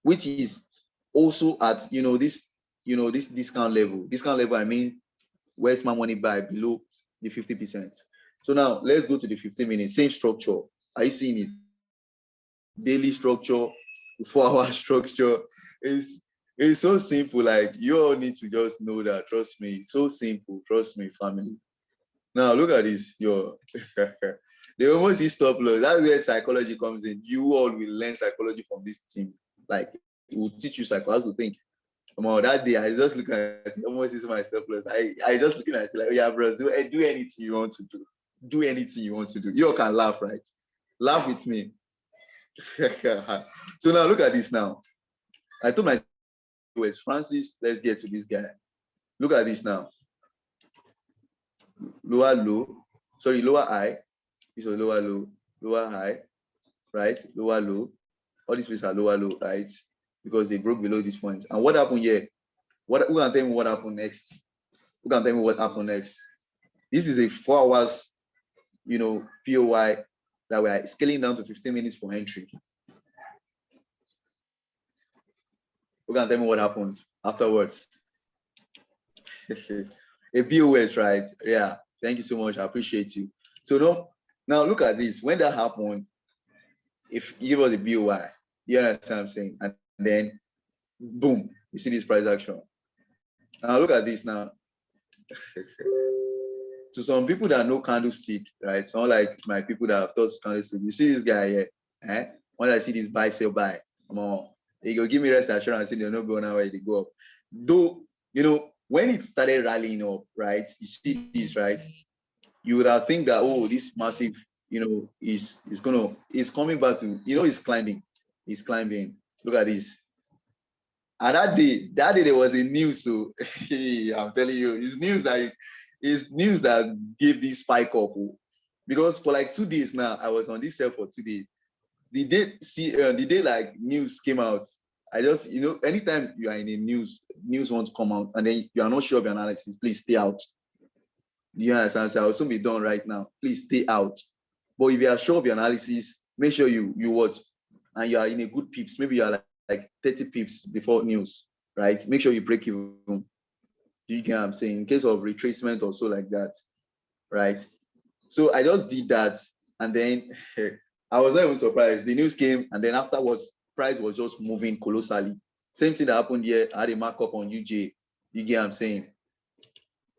Which is also at this discount level. Discount level, I mean, where's my money buy below the 50%. So now let's go to the 15 minutes. Same structure. Are you seeing it? Daily structure, 4 hour structure. It's so simple. Like you all need to just know that. Trust me, it's so simple. Trust me, family. Now look at this. They almost see stop loss. That's where psychology comes in. You all will learn psychology from this team. Like it will teach you psychology to think. That day I just look at it, almost is my stop loss. I just looking at it like, oh yeah, bro, do anything you want to do. Do anything you want to do. You all can laugh, right? Laugh with me. So now look at this now. I told my US Francis, let's get to this guy. Look at this now. Lower high. This was lower low, lower high, right? Lower low. All these places are lower low, right? Because they broke below this point. And what happened here? Who can tell me what happened next? Who can tell me what happened next? This is a 4 hours, POY that we are scaling down to 15 minutes for entry. Who can tell me what happened afterwards? A POS, right? Yeah. Thank you so much. I appreciate you. So now look at this. When that happened, if you give us a BOY, you understand what I'm saying? And then boom, you see this price action. Now look at this now. To some people that know candlestick, right? It's not like my people that have taught candlestick. You see this guy here, Once I see this buy, sell, buy, he go give me rest assurance, they'll not go now where they go up. Though, when it started rallying up, right? You see this, right? You would have think that, oh, this massive, is coming back to, it's climbing. It's climbing. Look at this. And that day there was a news. So I'm telling you, it's news that gave this spike up. Because for like 2 days now, I was on this cell for 2 days. The day like news came out, I just, anytime you are in a news wants to come out and then you are not sure of your analysis, please stay out. Do you understand? So I'll soon be done right now. Please stay out. But if you are sure of your analysis, make sure you watch and you are in a good pips. Maybe you are like 30 pips before news, right? Make sure you break even. Do you get what I'm saying? In case of retracement or so like that, right? So I just did that, and then I was not even surprised. The news came, and then afterwards, price was just moving colossally. Same thing that happened here. I had a markup on UJ. You get what I'm saying?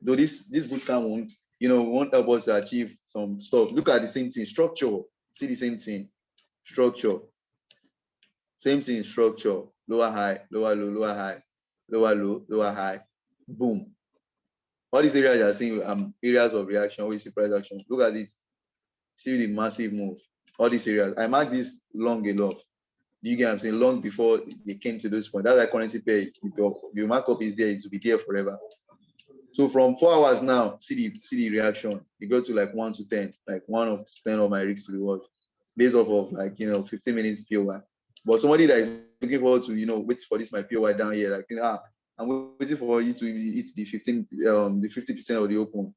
Though this bootcamp won't help us to achieve some stuff. Look at the same thing, structure. See the same thing, structure. Same thing, structure. Lower high, lower low, lower high, lower low, lower high. Boom. All these areas are seeing areas of reaction. We see price action. Look at it. See the massive move. All these areas. I marked this long enough. Do you get what I'm saying? Long before they came to this point. That's why currency pair. If your markup is there, it will be there forever. So from 4 hours now, see the reaction. It goes to like 1 to 10, like 1 of 10 of my risks to reward, based off of like 15 minutes POI. But somebody that is looking forward to wait for this my POI down here, like I'm waiting for you to hit the 50% of the open.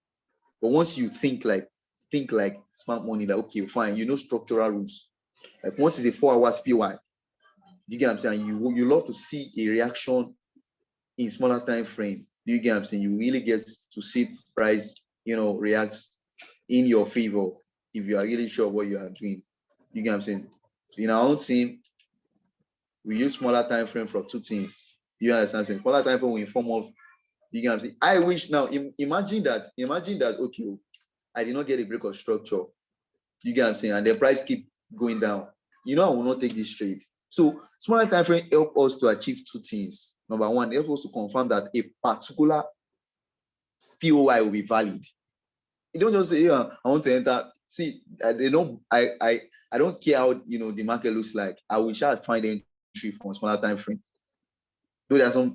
But once you think like smart money, like okay, fine, structural rules. Like once it's a 4 hours POI, you get what I'm saying? You love to see a reaction in smaller time frame. Do you get what I'm saying? You really get to see price, react in your favor if you are really sure what you are doing. You get what I'm saying? So in our own team, we use smaller time frame for 2 things. You understand? So smaller time frame will inform of. You get what I'm saying? I wish now. Imagine that. Okay, I did not get a break of structure. You get what I'm saying? And the price keep going down. I will not take this trade. So smaller time frame help us to achieve 2 things. Number one, help us to confirm that a particular POI will be valid. You don't just say, I want to enter. See, I don't care how the market looks like. I will try to find entry from smaller time frame. Though that's why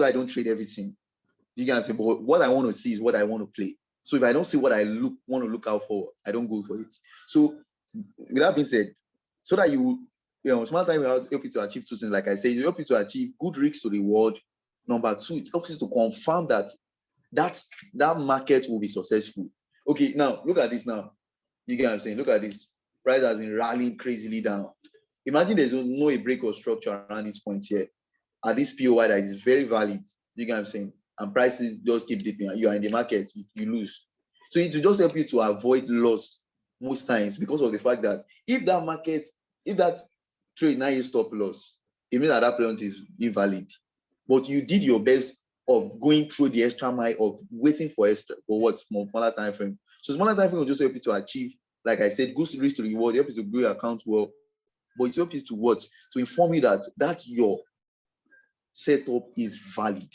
I don't trade everything. You get what I'm saying? But what I want to see is what I want to play. So if I don't see what I want to look out for, I don't go for it. So with that being said, so that small time will help you to achieve 2 things. Like I said, it help you to achieve good risks to reward. Number 2, it helps you to confirm that market will be successful. Okay, now look at this now. You get what I'm saying? Look at this. Price has been rallying crazily down. Imagine there's no a break or structure around this point here. At this POI that is very valid. You get what I'm saying? And prices just keep dipping. You are in the market, you lose. So it will just help you to avoid loss most times, because of the fact that if that trade now is stop loss, it means that plan is invalid. But you did your best of going through the extra mile of waiting for smaller time frame. So smaller time frame will just help you to achieve, like I said, good risk to reward, help you to grow your account well. But it helps you to what? To inform you that your setup is valid.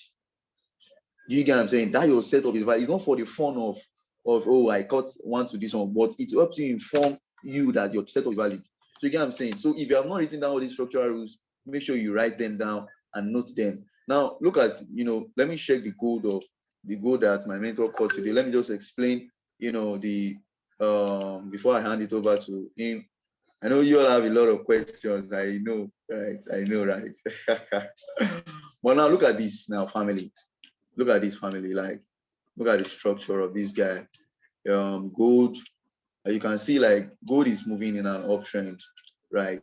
Do you get what I'm saying? That your setup is valid. It's not for the fun of I caught one to this one, but it helps you inform you that your setup is valid. So you get what I'm saying? So if you have not written down all these structural rules, make sure you write them down and note them. Now look at, let me check the goal that my mentor called today. Let me just explain, the before I hand it over to him. I know you all have a lot of questions. I know, right? But now look at this now, family. Look at this, family. Like, look at the structure of this guy. Gold, you can see like gold is moving in an uptrend, right?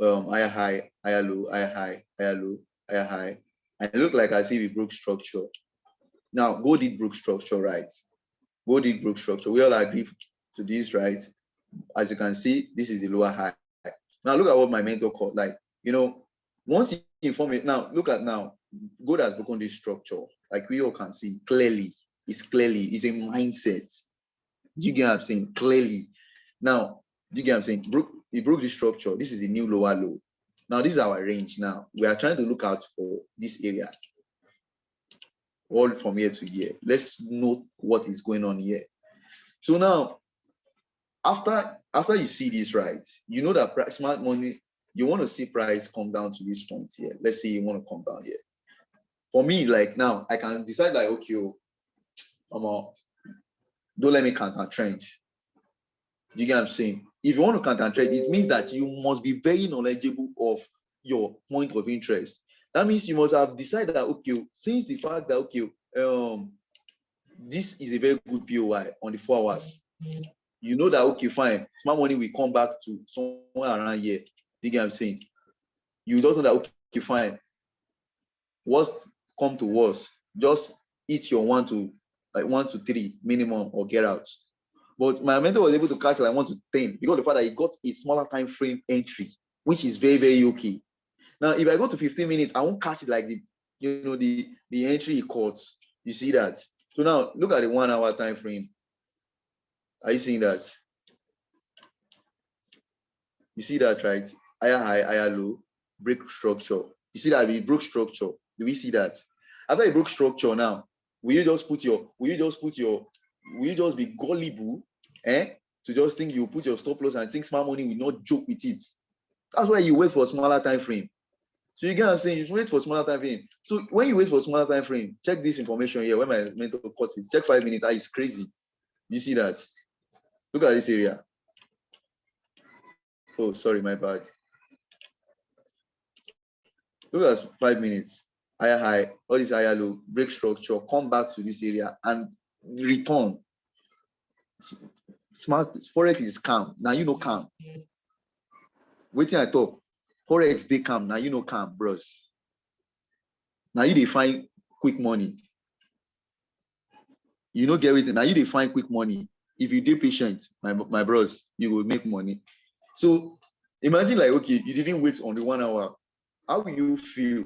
Higher high, higher low, higher high, higher low, higher high. And it looked like I see we broke structure. Now, gold did broke structure, right? Gold did broke structure. We all agree to this, right? As you can see, this is the lower high. Now look at what my mentor called. Like, once you inform it, now look at now, gold has broken this structure. Like we all can see clearly, it's a mindset. Do you get what I'm saying? Clearly. Now, do you get what I'm saying? it broke the structure. This is the new lower low. Now this is our range. Now we are trying to look out for this area, all from here to here. Let's note what is going on here. So now, after you see this, right, you know that smart money, you want to see price come down to this point here. Let's say you want to come down here. For me, like now, I can decide like, okay, don't let me counter trend. You get what I'm saying? If you want to counter trend, it means that you must be very knowledgeable of your point of interest. That means you must have decided that, okay, since the fact that, okay, this is a very good POI on the 4 hours, you know that, okay, fine, smart money will come back to somewhere around here. You get what I'm saying? You don't know that, okay, fine, worst come to worst, just eat your 1 to 3 minimum or get out. But my mentor was able to catch like 1 to 10 because of the fact that he got a smaller time frame entry, which is very, very okay. Now, if I go to 15 minutes, I won't catch it like the entry he caught. You see that? So now look at the 1 hour time frame. Are you seeing that? You see that, right? Higher high, higher low, break structure. You see that it broke structure. Do we see that? After it broke structure now, will you just be gullible, to just think you put your stop loss and think smart money will not joke with it? That's why you wait for a smaller time frame. So you get what I'm saying? You wait for smaller time frame. So when you wait for smaller time frame, check this information here. When my mentor caught it, check 5 minutes. It's crazy. You see that? Look at this area. Oh, sorry, my bad. Look at 5 minutes. Higher high, all this higher low, break structure, come back to this area and return. Smart forex is calm. Now you know calm. Waiting at top. Forex they calm. Now you know calm, bros. Now you define quick money. You know get it. Now you define quick money. If you do patient, my bros, you will make money. So imagine like, okay, you didn't wait on the 1 hour. How will you feel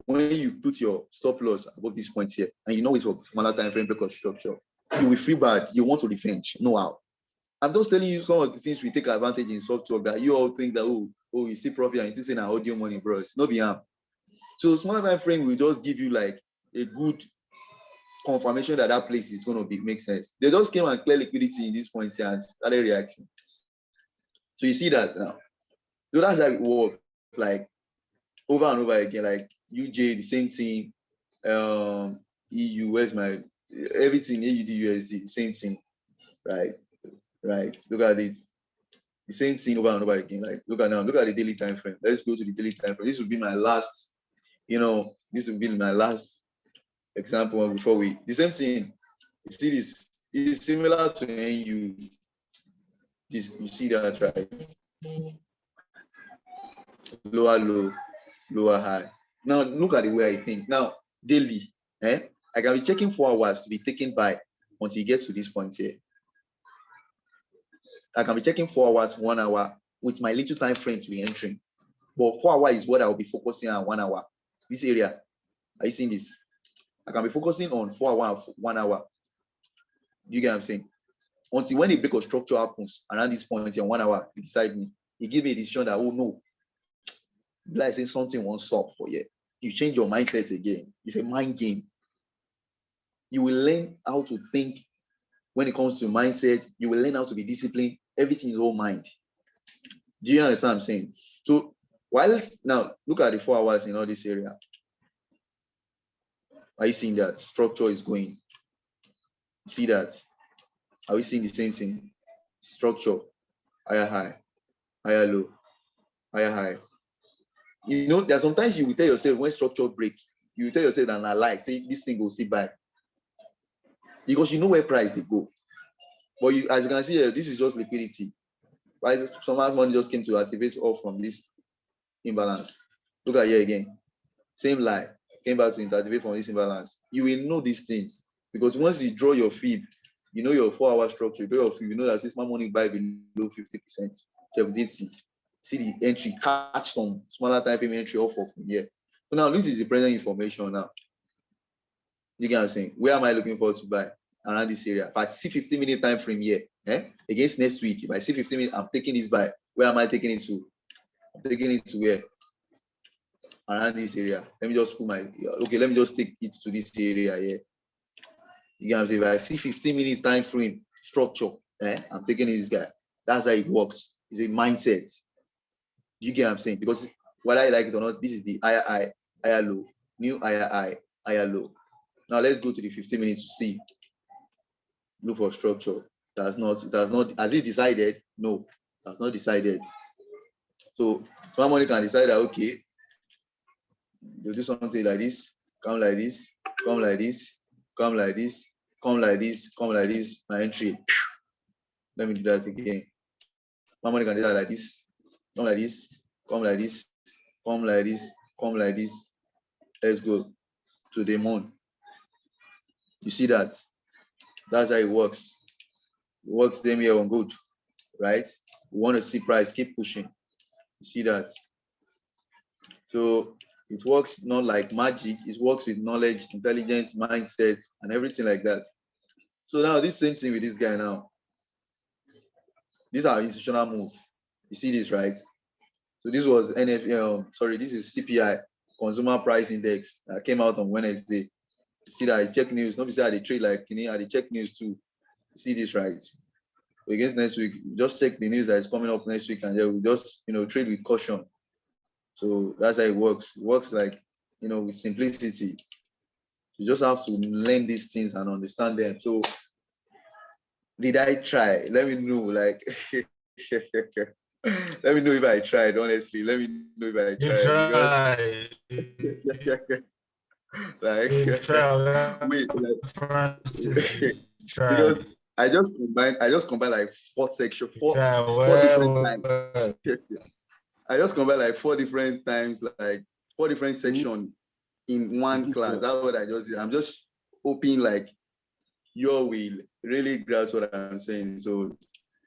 when you put your stop loss above this point here and you know it's for smaller time frame break of structure? You will feel bad. You want to revenge. No how. I'm just telling you some of the things we take advantage in soft talk that you all think that, oh, you see profit and you still say now audio money, bros. No be harm. So smaller time frame will just give you like a good confirmation that that place is going to make sense. They just came and clear liquidity in this point here and started reacting. So you see that now. So that's how it works. Like over and over again, like UJ, the same thing. EU, where's my everything, AUD, USD, same thing, right? Look at it. The same thing over and over again. Like look at the daily time frame. Let's go to the daily time frame. This will be my last, this will be my last example before the same thing. You see this is similar to NU. This you see that, right? Lower low, lower high. Now look at the way I think. Now daily, I can be checking 4 hours to be taken by until it gets to this point here. I can be checking 4 hours, 1 hour with my little time frame to be entering. But 4 hours is what I will be focusing on 1 hour. This area, are you seeing this? I can be focusing on 4 hours, 1 hour. You get what I'm saying? Until when a break of structure happens around this point here, 1 hour beside me, it gives me a decision that, oh no, like saying something won't stop for you. You change your mindset again. It's a mind game. You will learn how to think when it comes to mindset. You will learn how to be disciplined. Everything is all mind. Do you understand what I'm saying? So now look at the 4 hours in all this area. Are you seeing that structure is going? See that? Are we seeing the same thing? Structure, higher high, higher low, higher high. There are sometimes you will tell yourself when structure break, you will tell yourself that I lie, say this thing will still buy. Because you know where price they go. But as you can see here, this is just liquidity. Right? Some money just came to activate off from this imbalance. Look at here again. Same lie. Came back to activate from this imbalance. You will know these things. Because once you draw your fib, you know your 4 hour structure, you draw your fib, you know that since my money buy below 50%, 78 see the entry, catch some smaller time frame entry off of here. So now this is the present information now. You get what I'm saying? Where am I looking forward to buy? around this area. If I see 15-minute time frame here, against next week, if I see 15 minutes, I'm taking this buy. Where am I taking it to? I'm taking it to where? Around this area. Let me just put my, okay, let me just take it to this area here. You get what I'm saying? If I see 15 minutes time frame structure, I'm taking this guy. That's how it works. It's a mindset. You get what I'm saying? Because whether I like it or not, this is the higher high, higher low, new higher high, higher low. Now let's go to the 15 minutes to see. Look for structure. Has it decided? No, that's not decided. So somebody can decide that, okay, they'll do something like this, come like this, come like this, come like this, come like this, come like this, my entry. Let me do that again. Somebody can do that like this, come like this, come like this, come like this, come like this. Let's go to the moon. You see that? That's how it works. It works them here on good, right? We want to see price keep pushing. You see that? So it works not like magic, it works with knowledge, intelligence, mindset, and everything like that. So now this same thing with this guy now. These are institutional move. You see this, right? So this was this is CPI, Consumer Price Index, that came out on Wednesday. You see that it's check news, not beside the trade like the check news too. You see this, right? So against next week, just check the news that is coming up next week, and then we just trade with caution. So that's how it works. It works like with simplicity. You just have to learn these things and understand them. So did I try? Let me know. Like let me know if I tried, honestly. Let me know if I tried. Because I just combined like four different times. I just combined like four different times, like four different sections in one class. That's what I just did. I'm just hoping like you will really grasp what I'm saying. So